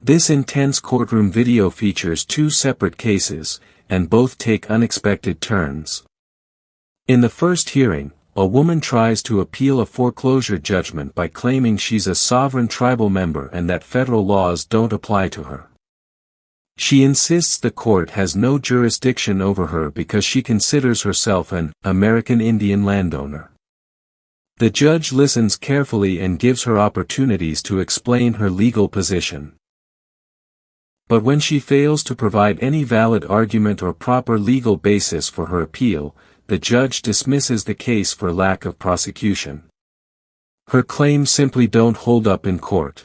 This intense courtroom video features two separate cases, and both take unexpected turns. In the first hearing, a woman tries to appeal a foreclosure judgment by claiming she's a sovereign tribal member and that federal laws don't apply to her. She insists the court has no jurisdiction over her because she considers herself an American Indian landowner. The judge listens carefully and gives her opportunities to explain her legal position. But when she fails to provide any valid argument or proper legal basis for her appeal, the judge dismisses the case for lack of prosecution. Her claims simply don't hold up in court.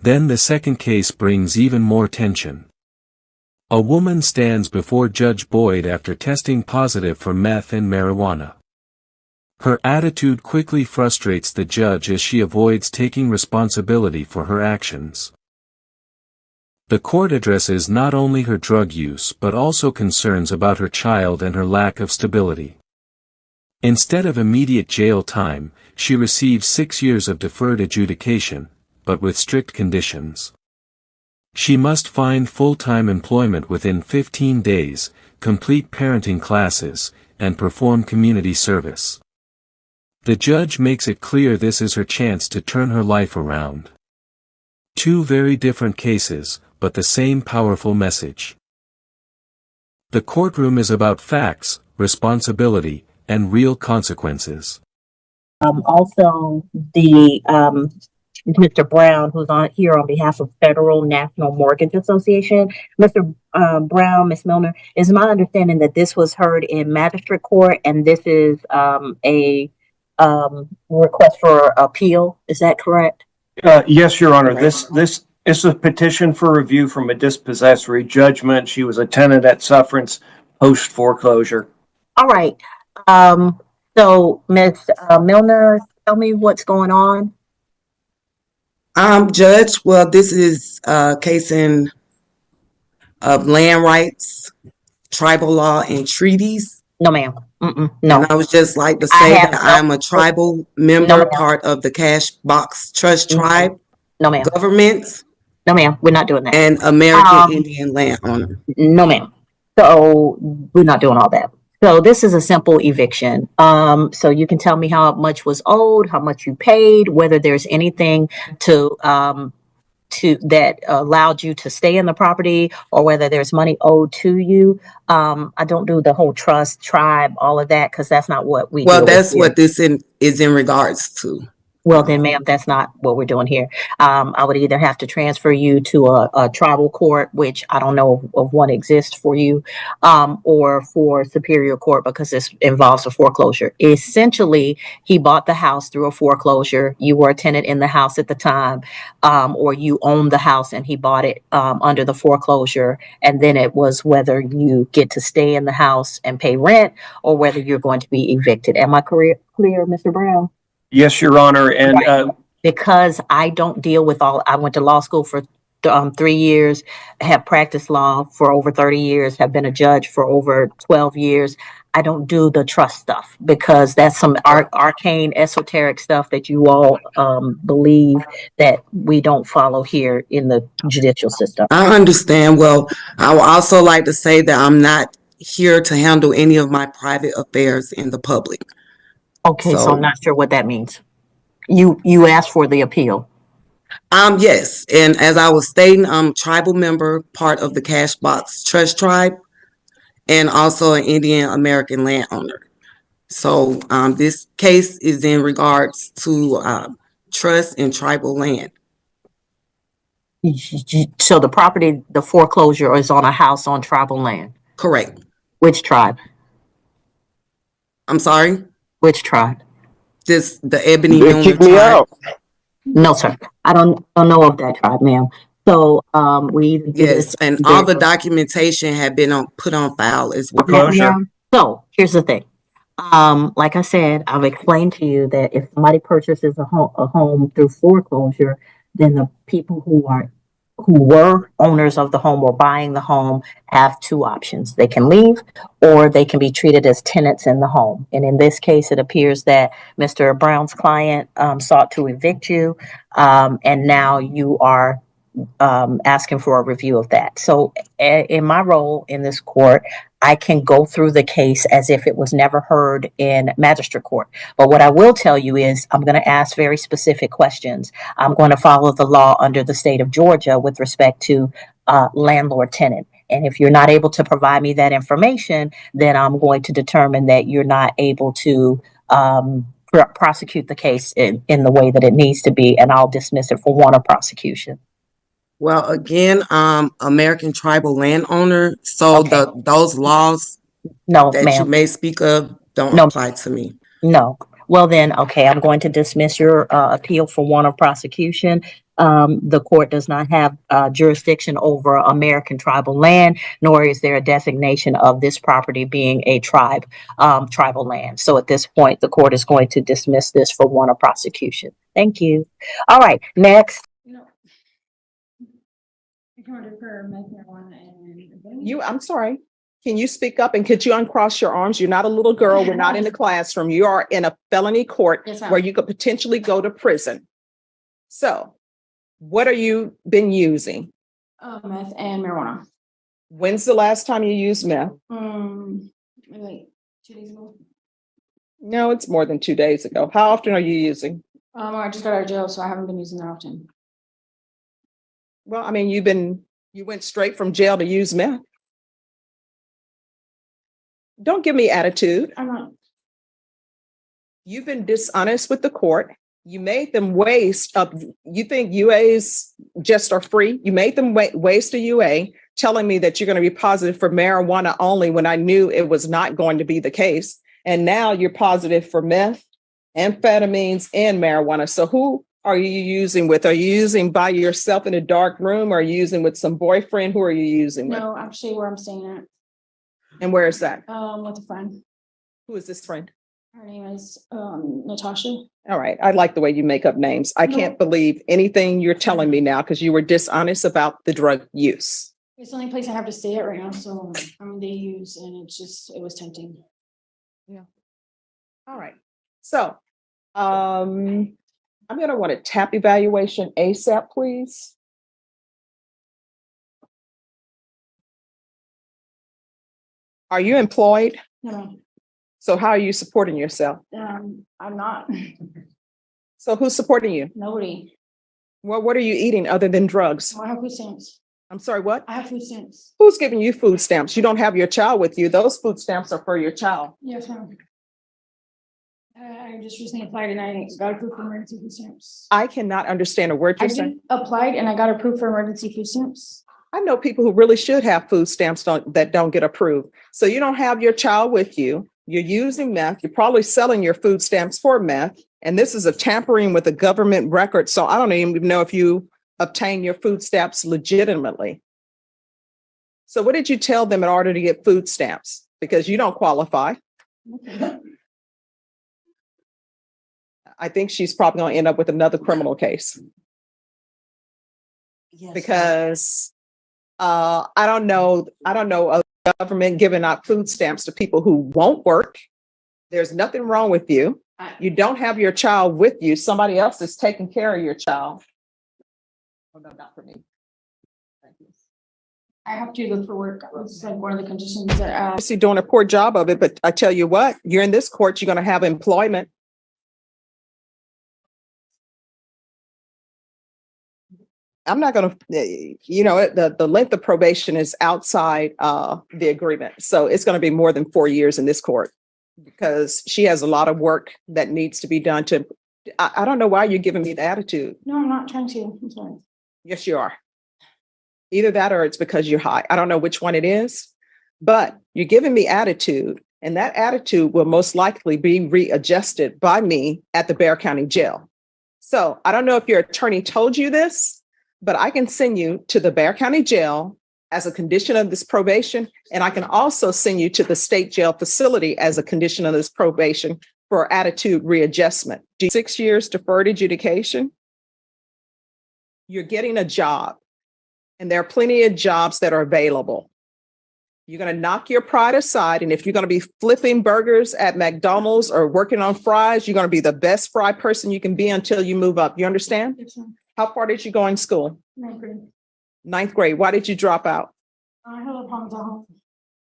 Then the second case brings even more tension. A woman stands before Judge Boyd after testing positive for meth and marijuana. Her attitude quickly frustrates the judge as she avoids taking responsibility for her actions. The court addresses not only her drug use but also concerns about her child and her lack of stability. Instead of immediate jail time, she receives 6 years of deferred adjudication, but with strict conditions. She must find full-time employment within 15 days, complete parenting classes, and perform community service. The judge makes it clear this is her chance to turn her life around. Two very different cases, but the same powerful message. The courtroom is about facts, responsibility, and real consequences. Also, Mr. Brown, who's on here on behalf of Federal National Mortgage Association. Mr. Brown, Ms. Milner, is my understanding that this was heard in magistrate court and this is a request for appeal. Is that correct? Yes, Your Honor. This is a petition for review from a dispossessory judgment. She was a tenant at sufferance post foreclosure. All right. So, Ms. Milner, tell me what's going on. Judge, well, this is a case of land rights, tribal law, and treaties. No, ma'am. No. And I would just like to say that I'm a tribal member, part of the Cash Box Trust Tribe. No, ma'am. Government. No, ma'am. We're not doing that. And American Indian landowner. No, ma'am. So we're not doing all that. So this is a simple eviction. So you can tell me how much was owed, how much you paid, whether there's anything to that allowed you to stay in the property, or whether there's money owed to you. I don't do the whole trust, tribe, all of that, because that's not what we do. Well, that's what this is in regards to. Well, then, ma'am, that's not what we're doing here. I would either have to transfer you to a tribal court, which I don't know of one exists for you, or for superior court, because this involves a foreclosure. Essentially, he bought the house through a foreclosure. You were a tenant in the house at the time, or you owned the house and he bought it under the foreclosure. And then it was whether you get to stay in the house and pay rent or whether you're going to be evicted. Am I clear, Mr. Brown? Yes, Your Honor. And right. Because I don't deal with I went to law school for 3 years, have practiced law for over 30 years, have been a judge for over 12 years. I don't do the trust stuff because that's some arcane, esoteric stuff that you all believe that we don't follow here in the judicial system. I understand. Well, I would also like to say that I'm not here to handle any of my private affairs in the public. Okay, so I'm not sure what that means. You asked for the appeal. Yes, and as I was stating, I'm a tribal member, part of the Cash Box Trust Tribe, and also an Indian American landowner. So this case is in regards to trust and tribal land. So the property, the foreclosure is on a house on tribal land? Correct. Which tribe? I'm sorry? Which tribe? Just the Ebony Milner tribe. No, sir. I don't know of that tribe, ma'am. So yes, and all the documentation had been put on file as well. Foreclosure. So here's the thing. Like I said, I've explained to you that if somebody purchases a home through foreclosure, then the people who were owners of the home or buying the home have two options. They can leave or they can be treated as tenants in the home. And in this case, it appears that Mr. Brown's client sought to evict you, and now you are asking for a review of that. So in my role in this court, I can go through the case as if it was never heard in magistrate court. But what I will tell you is I'm going to ask very specific questions. I'm going to follow the law under the state of Georgia with respect to landlord tenant. And if you're not able to provide me that information, then I'm going to determine that you're not able to prosecute the case in the way that it needs to be, and I'll dismiss it for want of prosecution. Well, again, American tribal landowner, so Okay. those laws No, that you ma'am. may speak of don't No. apply to me. No. Well, then, okay, I'm going to dismiss your appeal for want of prosecution. The court does not have jurisdiction over American tribal land, nor is there a designation of this property being a tribal land. So at this point, the court is going to dismiss this for want of prosecution. Thank you. All right, next. I'm sorry. Can you speak up and could you uncross your arms? You're not a little girl. We're not in the classroom. You are in a felony court where you could potentially go to prison. So what are you been using? Meth and marijuana. When's the last time you used meth? Like 2 days ago. No, it's more than 2 days ago. How often are you using? I just got out of jail, so I haven't been using that often. Well, I mean, you went straight from jail to use meth. Don't give me attitude. I'm not. You've been dishonest with the court. You made them waste of, you think UAs just are free? You made them waste a UA, telling me that you're going to be positive for marijuana only when I knew it was not going to be the case. And now you're positive for meth, amphetamines, and marijuana. So who are you using with? Are you using by yourself in a dark room? Or are you using with some boyfriend? Who are you using with? No, actually, where I'm staying at. And where is that? With a friend. Who is this friend? Her name is Natasha. All right. I like the way you make up names. I can't believe anything you're telling me now because you were dishonest about the drug use. It's the only place I have to stay at right now. So they use, and it was tempting. Yeah. All right. So I'm going to want a TAP evaluation ASAP, please. Are you employed? No, So how are you supporting yourself? I'm not. So who's supporting you? Nobody. Well, what are you eating other than drugs? I have food stamps. I'm sorry, what? I have food stamps. Who's giving you food stamps? You don't have your child with you. Those food stamps are for your child. Yes, ma'am. I just recently applied and I got approved for emergency food stamps. I cannot understand a word I you're saying. applied and I got approved for emergency food stamps. I know people who really should have food stamps that don't get approved. So you don't have your child with you. You're using meth. You're probably selling your food stamps for meth. And this is a tampering with a government record. So I don't even know if you obtain your food stamps legitimately. So what did you tell them in order to get food stamps? Because you don't qualify. Okay. I think she's probably going to end up with another criminal case. Yes. Because I don't know a government giving out food stamps to people who won't work. There's nothing wrong with you. You don't have your child with you. Somebody else is taking care of your child. Oh, no, not for me. Thank you. I have to look for work. It's like one of the conditions that Obviously doing a poor job of it, but I tell you what, you're in this court, you're going to have employment. I'm not going to, the length of probation is outside the agreement. So it's going to be more than 4 years in this court because she has a lot of work that needs to be done I don't know why you're giving me the attitude. No, I'm not trying to. I'm sorry. Yes, you are. Either that or it's because you're high. I don't know which one it is, but you're giving me attitude, and that attitude will most likely be readjusted by me at the Bexar County Jail. So I don't know if your attorney told you this, but I can send you to the Bexar County Jail as a condition of this probation, and I can also send you to the state jail facility as a condition of this probation for attitude readjustment. 6 years deferred adjudication. You're getting a job, and there are plenty of jobs that are available. You're going to knock your pride aside, and if you're going to be flipping burgers at McDonald's or working on fries, you're going to be the best fry person you can be until you move up. You understand? Yes, ma'am. How far did you go in school? Ninth grade. Ninth grade. Why did you drop out? I had a problems at home.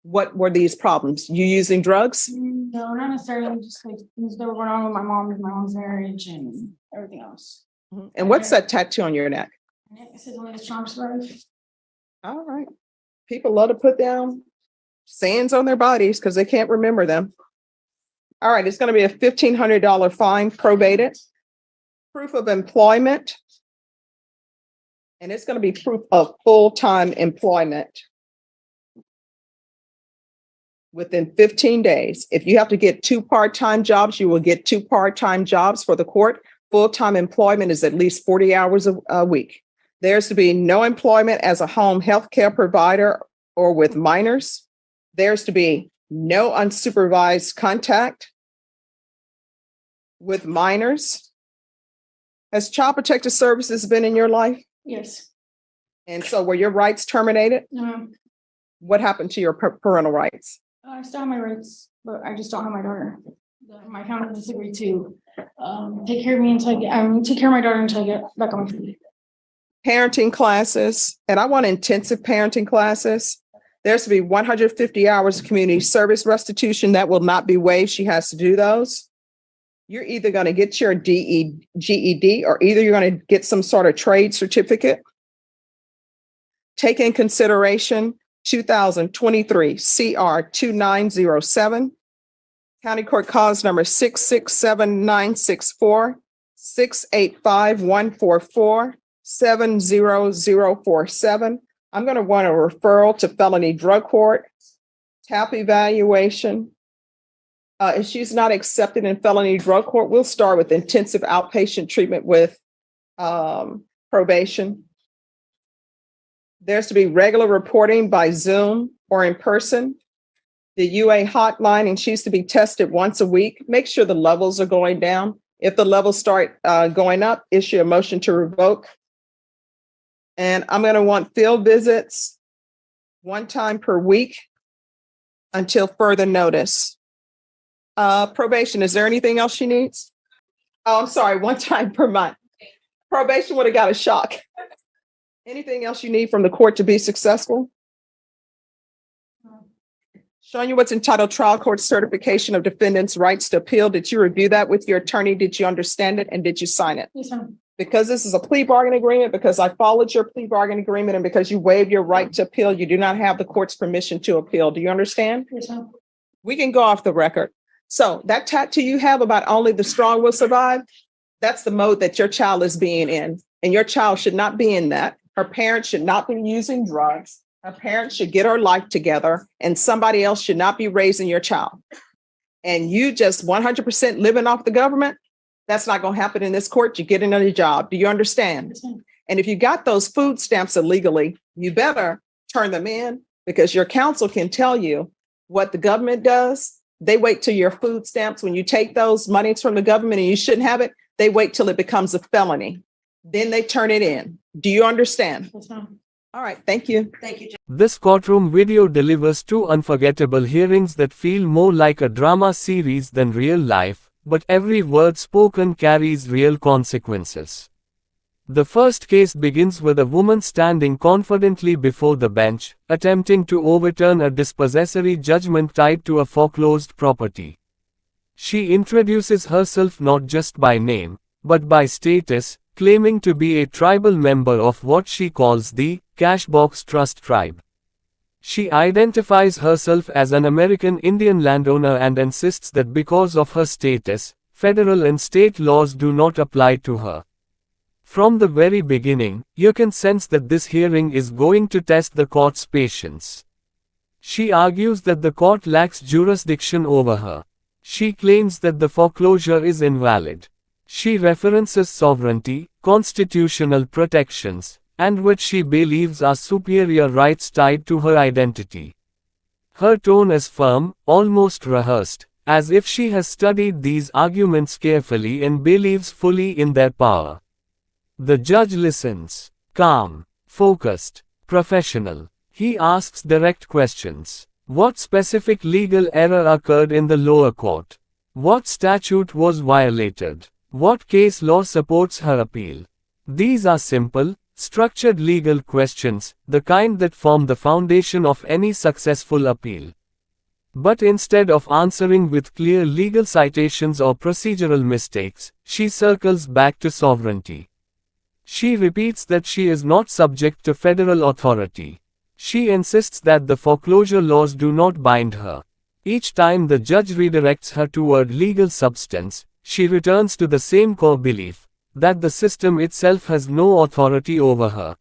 What were these problems? You using drugs? No, not necessarily. Just like things that were going on with my mom's marriage and everything else. And what's that tattoo on your neck? It says only the strong survive. All right. People love to put down sayings on their bodies because they can't remember them. All right. It's going to be a $1,500 fine, probated. Proof of employment. And it's going to be proof of full-time employment within 15 days. If you have to get 2 part-time jobs, you will get 2 part-time jobs for the court. Full-time employment is at least 40 hours a week. There's to be no employment as a home health care provider or with minors. There's to be no unsupervised contact with minors. Has Child Protective Services been in your life? Yes. And so were your rights terminated? No. What happened to your parental rights? I still have my rights, but I just don't have my daughter. My family disagreed to take care of me until I get, take care of my daughter until I get back on my feet. Parenting classes, and I want intensive parenting classes. There's to be 150 hours of community service restitution that will not be waived. She has to do those. You're either going to get your GED or either you're going to get some sort of trade certificate. Take in consideration 2023 CR 2907, County Court Cause number 667-964, 685-144, 70047. I'm going to want a referral to felony drug court, TAP evaluation. If she's not accepted in felony drug court, we'll start with intensive outpatient treatment with probation. There's to be regular reporting by Zoom or in person. The UA hotline, and she's to be tested once a week. Make sure the levels are going down. If the levels start going up, issue a motion to revoke. And I'm going to want field visits 1 time per week until further notice. Probation, is there anything else she needs? Oh, I'm sorry, 1 time per month. Probation would have got a shock. Anything else you need from the court to be successful? Showing you what's entitled Trial Court Certification of Defendant's Rights to Appeal. Did you review that with your attorney? Did you understand it? And did you sign it? Yes, ma'am. Because this is a plea bargain agreement, because I followed your plea bargain agreement, and because you waived your right to appeal, you do not have the court's permission to appeal. Do you understand? Yes, ma'am. We can go off the record. So that tattoo you have about only the strong will survive, that's the mode that your child is being in. And your child should not be in that. Her parents should not be using drugs. Her parents should get her life together, and somebody else should not be raising your child. And you just 100% living off the government, that's not going to happen in this court. You get another job. Do you understand? Yes, ma'am. And if you got those food stamps illegally, you better turn them in, because your counsel can tell you what the government does. They wait till your food stamps, when you take those monies from the government and you shouldn't have it, they wait till it becomes a felony. Then they turn it in. Do you understand? Yes, ma'am. All right. Thank you. Thank you. This courtroom video delivers 2 unforgettable hearings that feel more like a drama series than real life, but every word spoken carries real consequences. The first case begins with a woman standing confidently before the bench, attempting to overturn a dispossessory judgment tied to a foreclosed property. She introduces herself not just by name, but by status, claiming to be a tribal member of what she calls the Cashbox Trust Tribe. She identifies herself as an American Indian landowner and insists that because of her status, federal and state laws do not apply to her. From the very beginning, you can sense that this hearing is going to test the court's patience. She argues that the court lacks jurisdiction over her. She claims that the foreclosure is invalid. She references sovereignty, constitutional protections, and what she believes are superior rights tied to her identity. Her tone is firm, almost rehearsed, as if she has studied these arguments carefully and believes fully in their power. The judge listens, calm, focused, professional. He asks direct questions. What specific legal error occurred in the lower court? What statute was violated? What case law supports her appeal? These are simple, Structured legal questions, the kind that form the foundation of any successful appeal. But instead of answering with clear legal citations or procedural mistakes, she circles back to sovereignty. She repeats that she is not subject to federal authority. She insists that the foreclosure laws do not bind her. Each time the judge redirects her toward legal substance, she returns to the same core belief, that the system itself has no authority over her.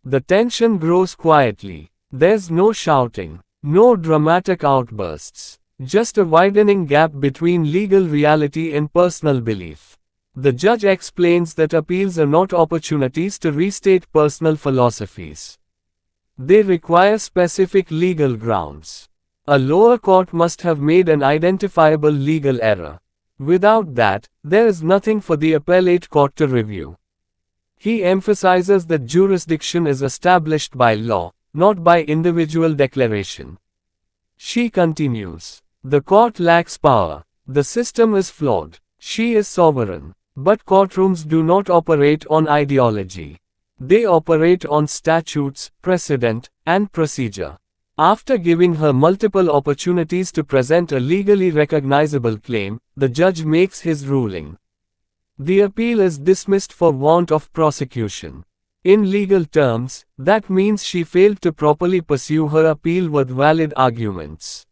The tension grows quietly. There's no shouting, no dramatic outbursts, just a widening gap between legal reality and personal belief. The judge explains that appeals are not opportunities to restate personal philosophies. They require specific legal grounds. A lower court must have made an identifiable legal error. Without that, there is nothing for the appellate court to review. He emphasizes that jurisdiction is established by law, not by individual declaration. She continues, the court lacks power. The system is flawed. She is sovereign. But courtrooms do not operate on ideology. They operate on statutes, precedent, and procedure. After giving her multiple opportunities to present a legally recognizable claim, the judge makes his ruling. The appeal is dismissed for want of prosecution. In legal terms, that means she failed to properly pursue her appeal with valid arguments.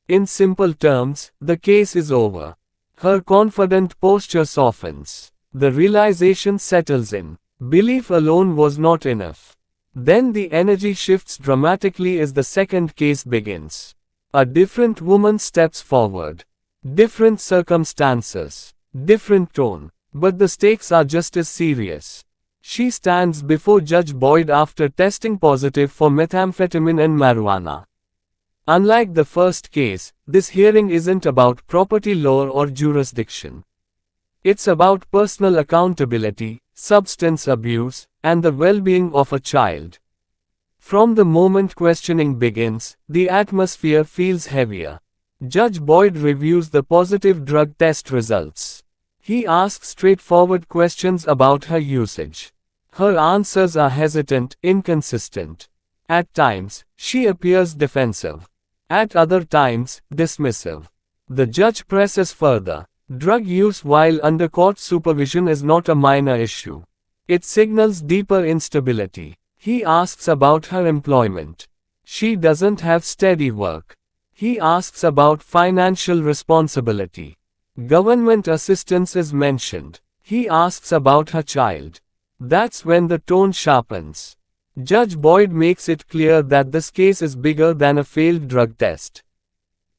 In simple terms, the case is over. Her confident posture softens. The realization settles in. Belief alone was not enough. Then the energy shifts dramatically as the second case begins. A different woman steps forward. Different circumstances. Different tone. But the stakes are just as serious. She stands before Judge Boyd after testing positive for methamphetamine and marijuana. Unlike the first case, this hearing isn't about property law or jurisdiction. It's about personal accountability, substance abuse, and the well-being of a child. From the moment questioning begins, the atmosphere feels heavier. Judge Boyd reviews the positive drug test results. He asks straightforward questions about her usage. Her answers are hesitant, inconsistent. At times, she appears defensive. At other times, dismissive. The judge presses further. Drug use while under court supervision is not a minor issue. It signals deeper instability. He asks about her employment. She doesn't have steady work. He asks about financial responsibility. Government assistance is mentioned. He asks about her child. That's when the tone sharpens. Judge Boyd makes it clear that this case is bigger than a failed drug test.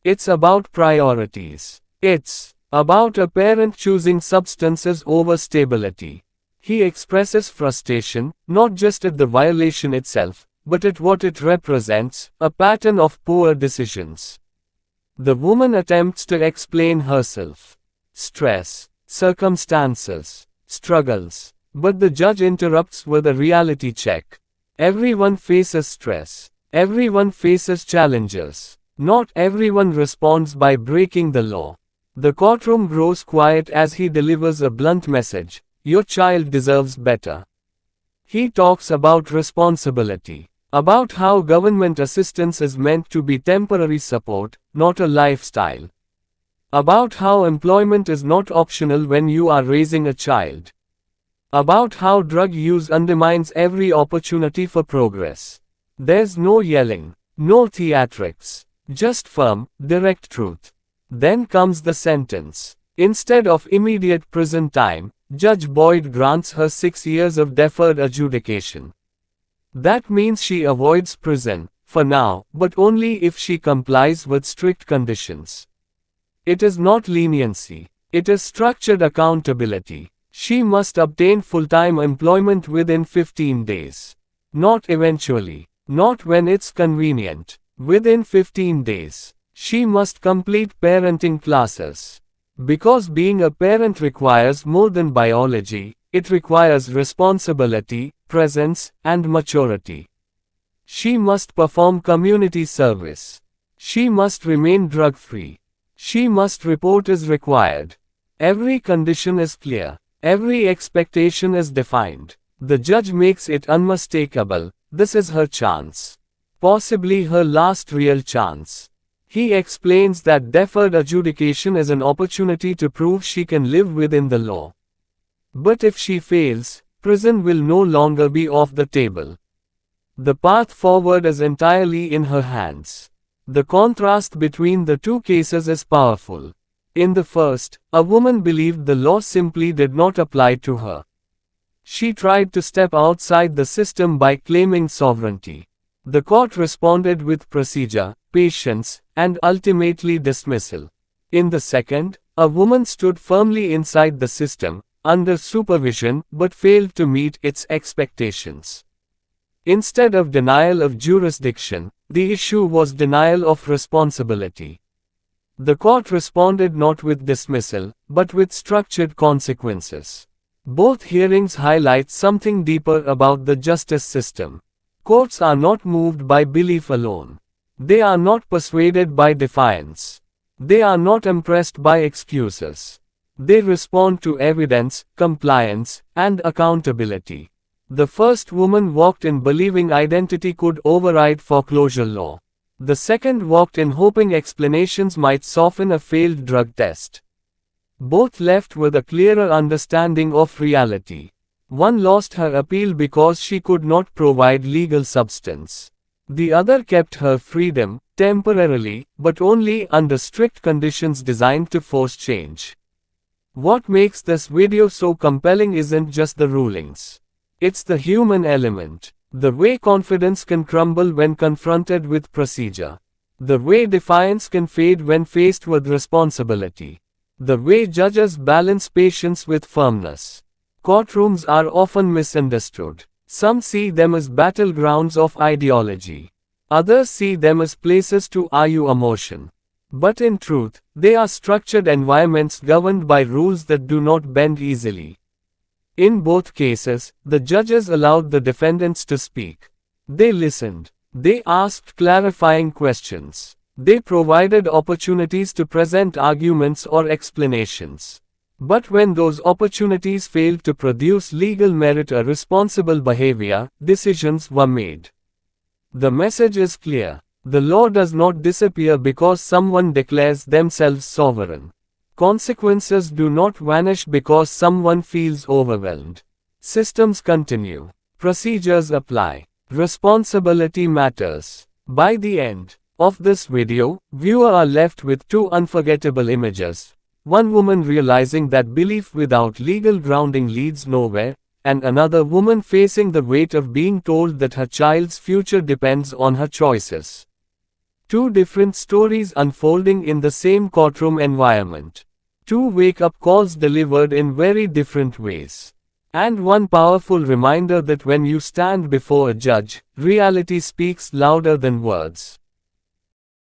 It's about priorities. It's about a parent choosing substances over stability. He expresses frustration, not just at the violation itself, but at what it represents, a pattern of poor decisions. The woman attempts to explain herself. Stress, circumstances, struggles. But the judge interrupts with a reality check. Everyone faces stress. Everyone faces challenges. Not everyone responds by breaking the law. The courtroom grows quiet as he delivers a blunt message. Your child deserves better. He talks about responsibility. About how government assistance is meant to be temporary support, not a lifestyle. About how employment is not optional when you are raising a child. About how drug use undermines every opportunity for progress. There's no yelling, no theatrics, just firm, direct truth. Then comes the sentence. Instead of immediate prison time, Judge Boyd grants her 6 years of deferred adjudication. That means she avoids prison, for now, but only if she complies with strict conditions. It is not leniency. It is structured accountability. She must obtain full-time employment within 15 days. Not eventually. Not when it's convenient. Within 15 days. She must complete parenting classes. Because being a parent requires more than biology, it requires responsibility, presence, and maturity. She must perform community service. She must remain drug-free. She must report as required. Every condition is clear. Every expectation is defined. The judge makes it unmistakable, this is her chance. Possibly her last real chance. He explains that deferred adjudication is an opportunity to prove she can live within the law. But if she fails, prison will no longer be off the table. The path forward is entirely in her hands. The contrast between the two cases is powerful. In the first, a woman believed the law simply did not apply to her. She tried to step outside the system by claiming sovereignty. The court responded with procedure, patience, and ultimately dismissal. In the second, a woman stood firmly inside the system, under supervision, but failed to meet its expectations. Instead of denial of jurisdiction, the issue was denial of responsibility. The court responded not with dismissal, but with structured consequences. Both hearings highlight something deeper about the justice system. Courts are not moved by belief alone. They are not persuaded by defiance. They are not impressed by excuses. They respond to evidence, compliance, and accountability. The first woman walked in believing identity could override foreclosure law. The second walked in hoping explanations might soften a failed drug test. Both left with a clearer understanding of reality. One lost her appeal because she could not provide legal substance. The other kept her freedom, temporarily, but only under strict conditions designed to force change. What makes this video so compelling isn't just the rulings. It's the human element. The way confidence can crumble when confronted with procedure. The way defiance can fade when faced with responsibility. The way judges balance patience with firmness. Courtrooms are often misunderstood. Some see them as battlegrounds of ideology. Others see them as places to argue emotion. But in truth, they are structured environments governed by rules that do not bend easily. In both cases, the judges allowed the defendants to speak. They listened. They asked clarifying questions. They provided opportunities to present arguments or explanations. But when those opportunities failed to produce legal merit or responsible behavior, decisions were made. The message is clear. The law does not disappear because someone declares themselves sovereign. Consequences do not vanish because someone feels overwhelmed. Systems continue. Procedures apply. Responsibility matters. By the end of this video, viewers are left with two unforgettable images. One woman realizing that belief without legal grounding leads nowhere, and another woman facing the weight of being told that her child's future depends on her choices. Two different stories unfolding in the same courtroom environment. Two wake-up calls delivered in very different ways. And one powerful reminder that when you stand before a judge, reality speaks louder than words.